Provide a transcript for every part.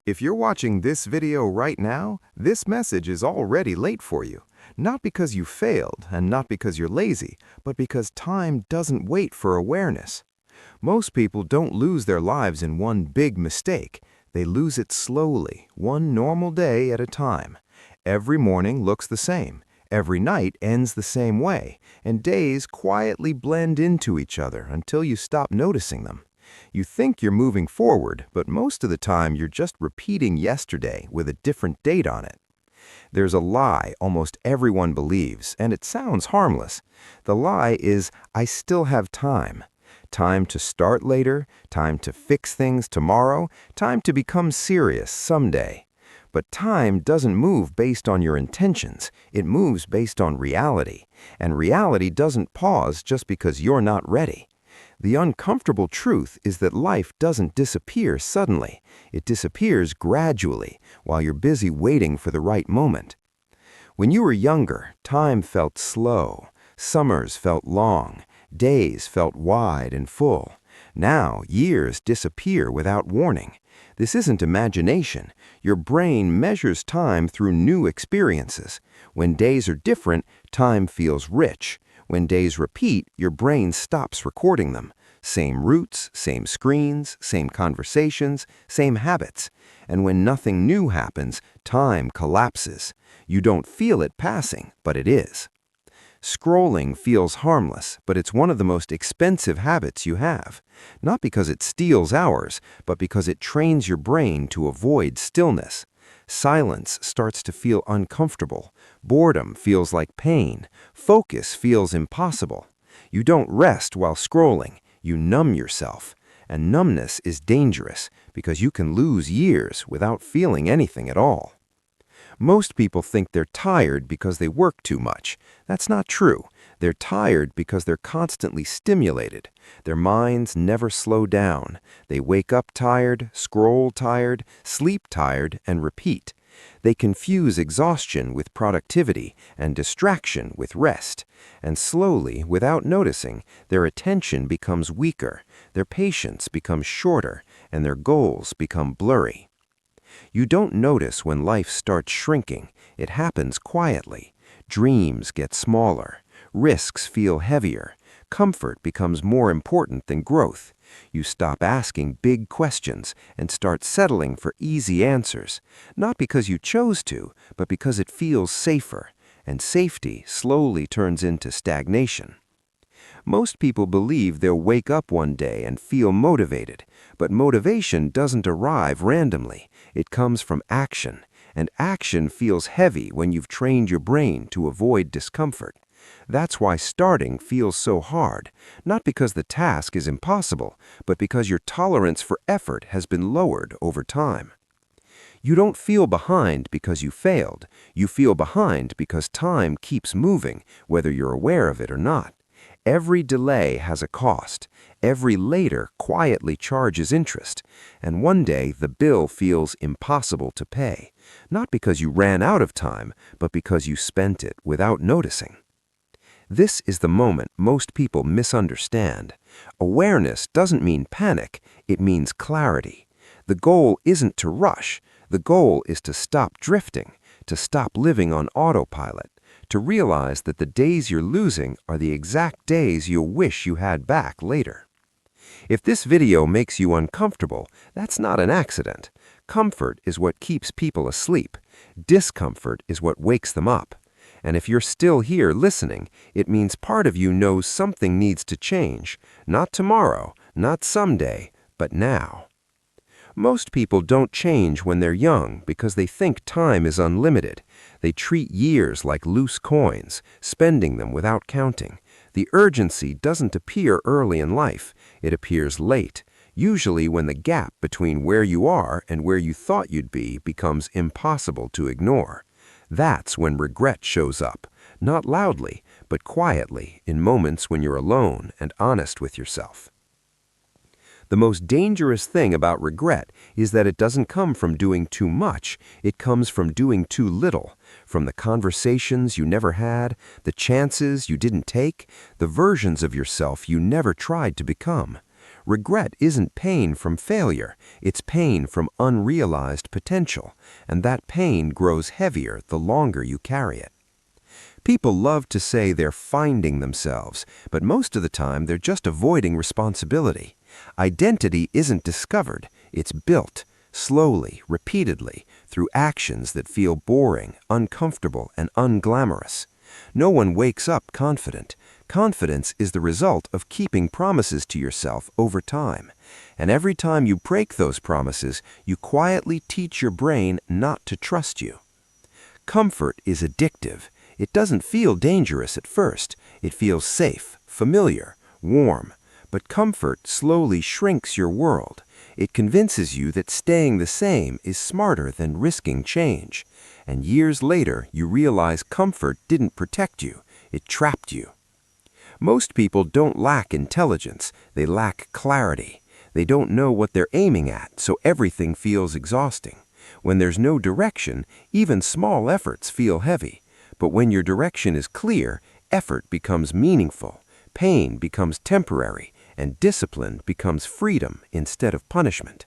If you're watching this video right now, this message is already late for you. Not because you failed and not because you're lazy, but because time doesn't wait for awareness. Most people don't lose their lives in one big mistake. They lose it slowly, one normal day at a time. Every morning looks the same. Every night ends the same way, and days quietly blend into each other until you stop noticing them. You think you're moving forward, but most of the time you're just repeating yesterday with a different date on it. There's a lie almost everyone believes, and it sounds harmless. The lie is, I still have time. Time to start later, time to fix things tomorrow, time to become serious someday. But time doesn't move based on your intentions. It moves based on reality. And reality doesn't pause just because you're not ready. The uncomfortable truth is that life doesn't disappear suddenly. It disappears gradually while you're busy waiting for the right moment. When you were younger, time felt slow. Summers felt long. Days felt wide and full. Now, years disappear without warning. This isn't imagination. Your brain measures time through new experiences. When days are different, time feels rich. When days repeat, your brain stops recording them. Same routes, same screens, same conversations, same habits. And when nothing new happens, time collapses. You don't feel it passing, but it is. Scrolling feels harmless, but it's one of the most expensive habits you have. Not because it steals hours, but because it trains your brain to avoid stillness. Silence starts to feel uncomfortable. Boredom feels like pain. Focus feels impossible. You don't rest while scrolling. You numb yourself. And numbness is dangerous because you can lose years without feeling anything at all. Most people think they're tired because they work too much. That's not true. They're tired because they're constantly stimulated. Their minds never slow down. They wake up tired, scroll tired, sleep tired, and repeat. They confuse exhaustion with productivity and distraction with rest. And slowly, without noticing, their attention becomes weaker, their patience becomes shorter, and their goals become blurry. You don't notice when life starts shrinking. It happens quietly. Dreams get smaller. Risks feel heavier. Comfort becomes more important than growth. You stop asking big questions and start settling for easy answers, not because you chose to, but because it feels safer, and safety slowly turns into stagnation. Most people believe they'll wake up one day and feel motivated, but motivation doesn't arrive randomly. It comes from action, and action feels heavy when you've trained your brain to avoid discomfort. That's why starting feels so hard, not because the task is impossible, but because your tolerance for effort has been lowered over time. You don't feel behind because you failed. You feel behind because time keeps moving, whether you're aware of it or not. Every delay has a cost. Every later quietly charges interest. And one day the bill feels impossible to pay. Not because you ran out of time, but because you spent it without noticing. This is the moment most people misunderstand. Awareness doesn't mean panic. It means clarity. The goal isn't to rush. The goal is to stop drifting, to stop living on autopilot, to realize that the days you're losing are the exact days you'll wish you had back later. If this video makes you uncomfortable, that's not an accident. Comfort is what keeps people asleep. Discomfort is what wakes them up. And if you're still here listening, it means part of you knows something needs to change. Not tomorrow, not someday, but now. Most people don't change when they're young because they think time is unlimited. They treat years like loose coins, spending them without counting. The urgency doesn't appear early in life. It appears late, usually when the gap between where you are and where you thought you'd be becomes impossible to ignore. That's when regret shows up, not loudly, but quietly, in moments when you're alone and honest with yourself. The most dangerous thing about regret is that it doesn't come from doing too much. It comes from doing too little, from the conversations you never had, the chances you didn't take, the versions of yourself you never tried to become. Regret isn't pain from failure, it's pain from unrealized potential, and that pain grows heavier the longer you carry it. People love to say they're finding themselves, but most of the time they're just avoiding responsibility. Identity isn't discovered, it's built, slowly, repeatedly, through actions that feel boring, uncomfortable, and unglamorous. No one wakes up confident. Confidence is the result of keeping promises to yourself over time. And every time you break those promises, you quietly teach your brain not to trust you. Comfort is addictive. It doesn't feel dangerous at first. It feels safe, familiar, warm. But comfort slowly shrinks your world. It convinces you that staying the same is smarter than risking change. And years later, you realize comfort didn't protect you. It trapped you. Most people don't lack intelligence. They lack clarity. They don't know what they're aiming at, so everything feels exhausting. When there's no direction, even small efforts feel heavy. But when your direction is clear, effort becomes meaningful, pain becomes temporary, and discipline becomes freedom instead of punishment.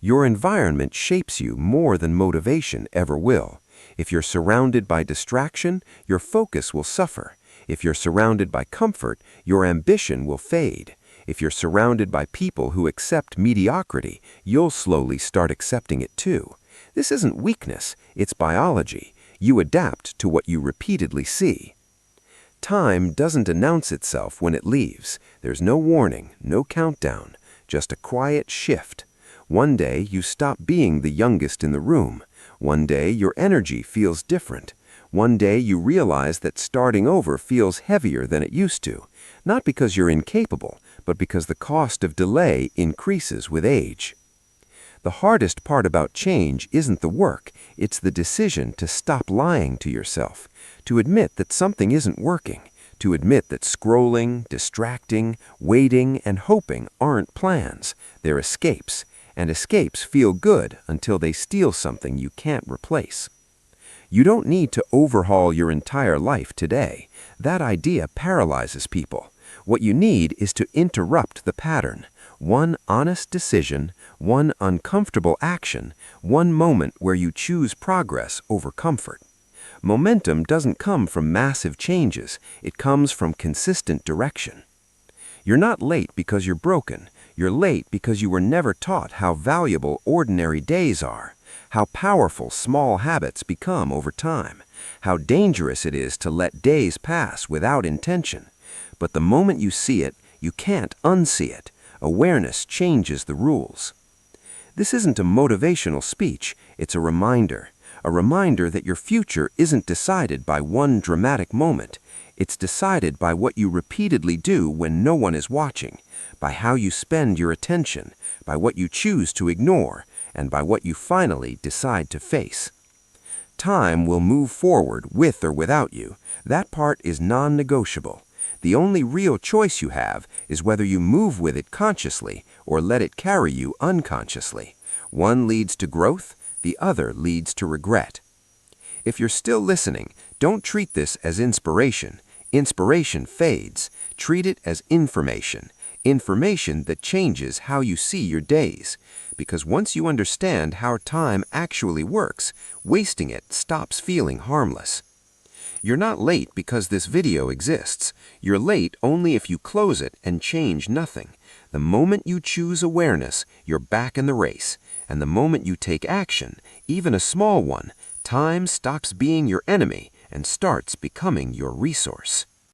Your environment shapes you more than motivation ever will. If you're surrounded by distraction, your focus will suffer. If you're surrounded by comfort, your ambition will fade. If you're surrounded by people who accept mediocrity, you'll slowly start accepting it too. This isn't weakness, it's biology. You adapt to what you repeatedly see. Time doesn't announce itself when it leaves. There's no warning, no countdown, just a quiet shift. One day you stop being the youngest in the room. One day your energy feels different. One day you realize that starting over feels heavier than it used to, not because you're incapable, but because the cost of delay increases with age. The hardest part about change isn't the work, it's the decision to stop lying to yourself, to admit that something isn't working, to admit that scrolling, distracting, waiting, and hoping aren't plans, they're escapes, and escapes feel good until they steal something you can't replace. You don't need to overhaul your entire life today. That idea paralyzes people. What you need is to interrupt the pattern. One honest decision, one uncomfortable action, one moment where you choose progress over comfort. Momentum doesn't come from massive changes, it comes from consistent direction. You're not late because you're broken. You're late because you were never taught how valuable ordinary days are, how powerful small habits become over time, how dangerous it is to let days pass without intention. But the moment you see it, you can't unsee it. Awareness changes the rules. This isn't a motivational speech, it's a reminder that your future isn't decided by one dramatic moment. It's decided by what you repeatedly do when no one is watching, by how you spend your attention, by what you choose to ignore, and by what you finally decide to face. Time will move forward with or without you. That part is non-negotiable. The only real choice you have is whether you move with it consciously or let it carry you unconsciously. One leads to growth, the other leads to regret. If you're still listening, don't treat this as inspiration. Inspiration fades. Treat it as information. Information that changes how you see your days. Because once you understand how time actually works, wasting it stops feeling harmless. You're not late because this video exists. You're late only if you close it and change nothing. The moment you choose awareness, you're back in the race. And the moment you take action, even a small one, time stops being your enemy and starts becoming your resource.